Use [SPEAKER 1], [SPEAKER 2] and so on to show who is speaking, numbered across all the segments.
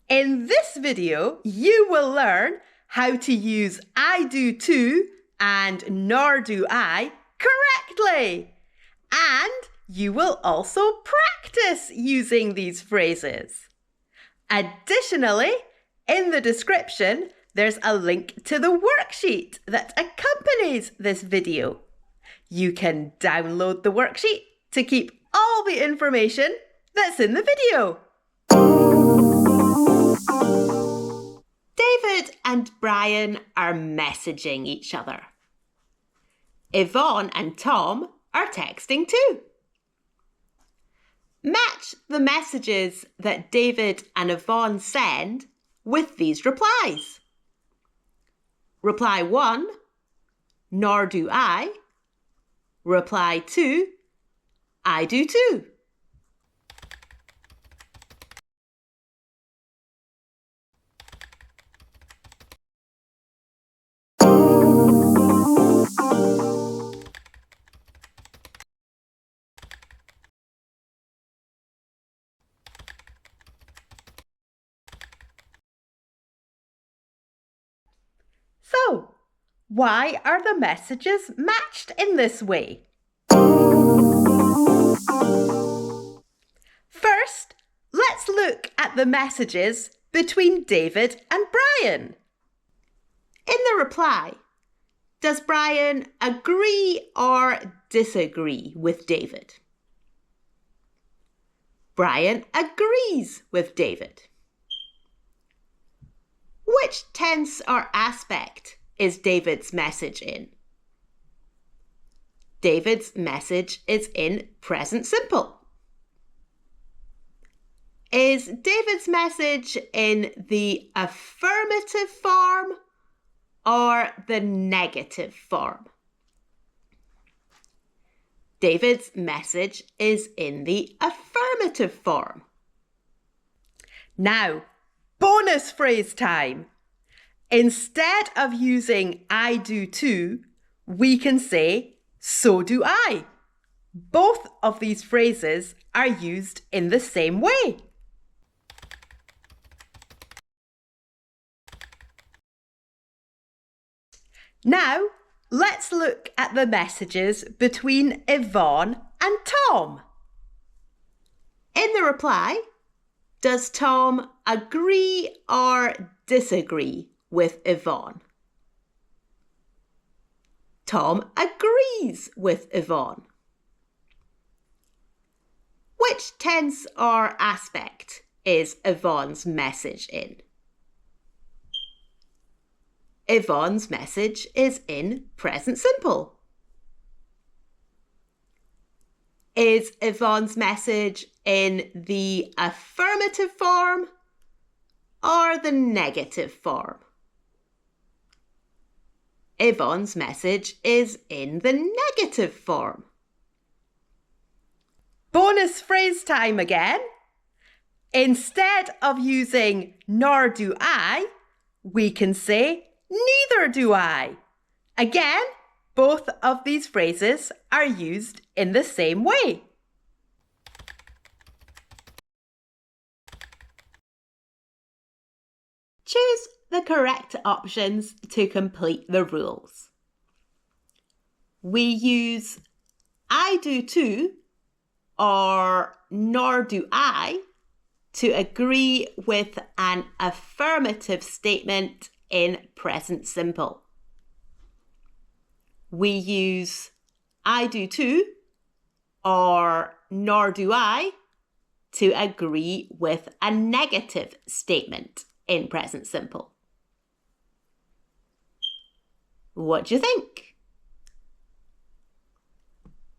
[SPEAKER 1] In this video, you will learn how to use I do too and nor do I correctly. And you will also practice using these phrases. Additionally, in the description, there's a link to the worksheet that accompanies this video. You can download the worksheet to keep all the information that's in the video. David and Brian are messaging each other. Yvonne and Tom are texting too. Match the messages that David and Yvonne send with these replies. Reply 1, nor do I. Reply 2, I do too. So, why are the messages matched in this way? First, let's look at the messages between David and Brian. In the reply, does Brian agree or disagree with David? Brian agrees with David. Which tense or aspect is David's message in? David's message is in present simple. Is David's message in the affirmative form or the negative form? David's message is in the affirmative form. Now, bonus phrase time. Instead of using I do too, we can say so do I. Both of these phrases are used in the same way. Now, let's look at the messages between Yvonne and Tom. In the reply, does Tom agree or disagree with Yvonne? Tom agrees with Yvonne. Which tense or aspect is Yvonne's message in? Yvonne's message is in present simple. Is Yvonne's message in the affirmative form or the negative form? Yvonne's message is in the negative form. Bonus phrase time again. Instead of using nor do I, we can say neither do I. Again, both of these phrases are used in the same way. Choose the correct options to complete the rules. We use I do too or nor do I to agree with an affirmative statement in present simple. We use I do too or nor do I to agree with a negative statement in present simple. What do you think?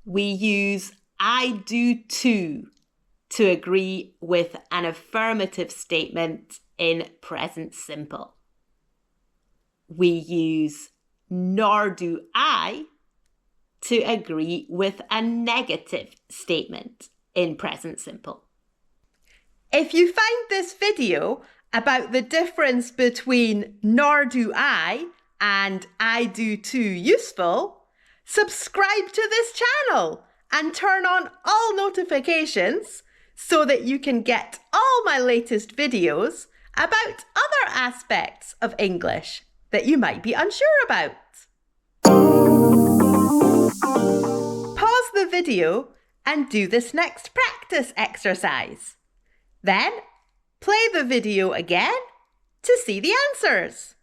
[SPEAKER 1] We use I do too to agree with an affirmative statement in present simple. We use nor do I to agree with a negative statement in present simple. If you found this video about the difference between nor do I and I do too useful, subscribe to this channel and turn on all notifications so that you can get all my latest videos about other aspects of English that you might be unsure about. Pause the video and do this next practice exercise. Then play the video again to see the answers.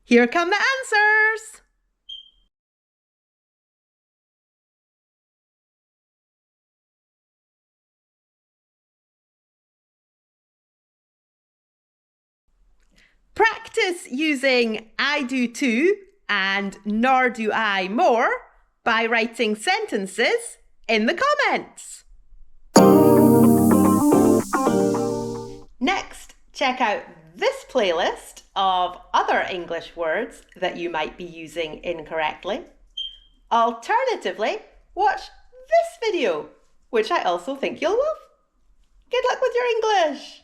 [SPEAKER 1] Here come the answers. Practice using I do too and nor do I more by writing sentences in the comments. Next, check out this playlist of other English words that you might be using incorrectly. Alternatively, watch this video, which I also think you'll love. Good luck with your English!